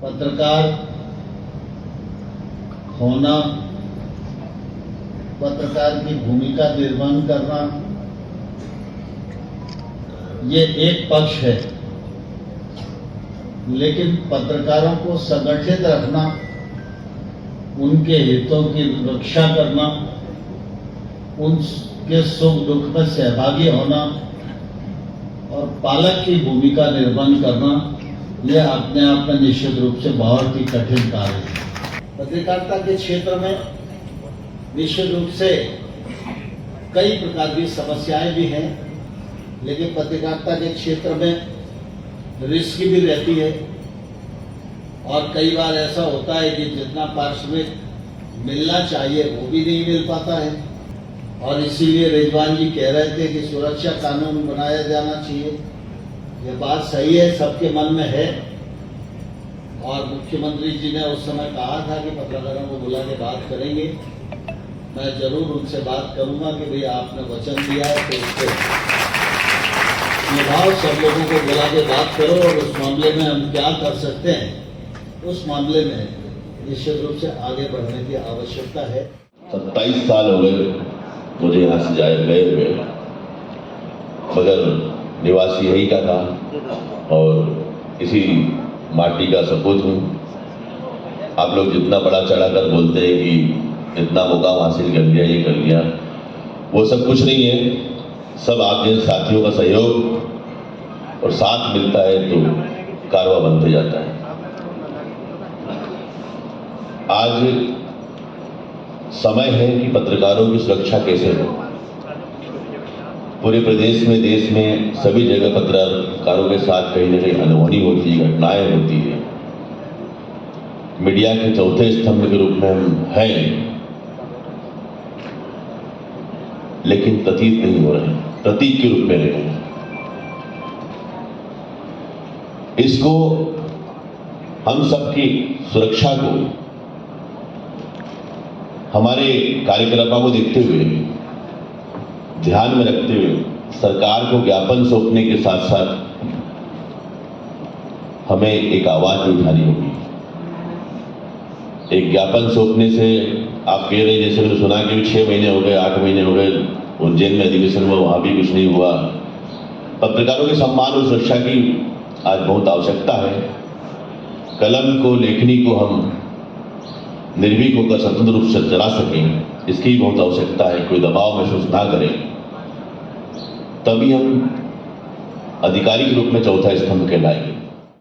पत्रकार होना, पत्रकार की भूमिका निर्वहन करना, ये एक पक्ष है, लेकिन पत्रकारों को संगठित रखना, उनके हितों की रक्षा करना, उनके सुख दुख में सहभागी होना और पालक की भूमिका निर्वहन करना, यह अपने आप में निश्चित रूप से बहुत ही कठिन कार्य है। पत्रकारिता के क्षेत्र में निश्चित रूप से कई प्रकार की समस्याएं भी हैं, लेकिन पत्रकारिता के क्षेत्र में रिस्क भी रहती है और कई बार ऐसा होता है कि जितना पारिश्रमिक मिलना चाहिए वो भी नहीं मिल पाता है। और इसीलिए रिजवान जी कह रहे थे कि सुरक्षा कानून बनाया जाना चाहिए। ये बात सही है, सबके मन में है और मुख्यमंत्री जी ने उस समय कहा था कि पत्रकारों को बुला के बात करेंगे। मैं जरूर उनसे बात करूंगा कि भाई आपने वचन दिया है तो उसको निभाओ, सब लोगों को बुला के बात करो और उस मामले में हम क्या कर सकते हैं, उस मामले में निश्चित रूप से आगे बढ़ने की आवश्यकता है। 27 साल हो गए मुझे यहाँ से गए हुए, मगर निवासी यही का था और इसी माटी का सपूत हूँ। आप लोग जितना बड़ा चढ़ाकर बोलते हैं कि इतना मुकाम हासिल कर लिया, ये कर लिया, वो सब कुछ नहीं है। सब आप जैसे साथियों का सहयोग और साथ मिलता है तो कारवा बनते जाता है। आज समय है कि पत्रकारों की सुरक्षा कैसे हो। पूरे प्रदेश में, देश में सभी जगह पत्रकारों के साथ कहीं न कहीं अनहोनी होती है, घटनाएं होती है। मीडिया के चौथे स्तंभ के रूप में हम हैं, लेकिन प्रतीत नहीं हो रहे, प्रतीक के रूप में रहे हैं। इसको हम सबकी सुरक्षा को हमारे कार्यकलापों को देखते हुए, ध्यान में रखते हुए सरकार को ज्ञापन सौंपने के साथ साथ हमें एक आवाज भी उठानी होगी। एक ज्ञापन सौंपने से आप कह रहे हैं, जैसे मैंने सुना कि 6 महीने हो गए, 8 महीने हो गए, उज्जैन में अधिवेशन हुआ, वहां भी कुछ नहीं हुआ। पत्रकारों के सम्मान और सुरक्षा की आज बहुत आवश्यकता है। कलम को, लेखनी को हम निर्भीक होकर स्वतंत्र रूप से चला सकें, इसकी बहुत आवश्यकता है। कोई दबाव महसूस ना करें, तभी हम आधिकारिक रूप में चौथा स्तंभ कहलाएंगे।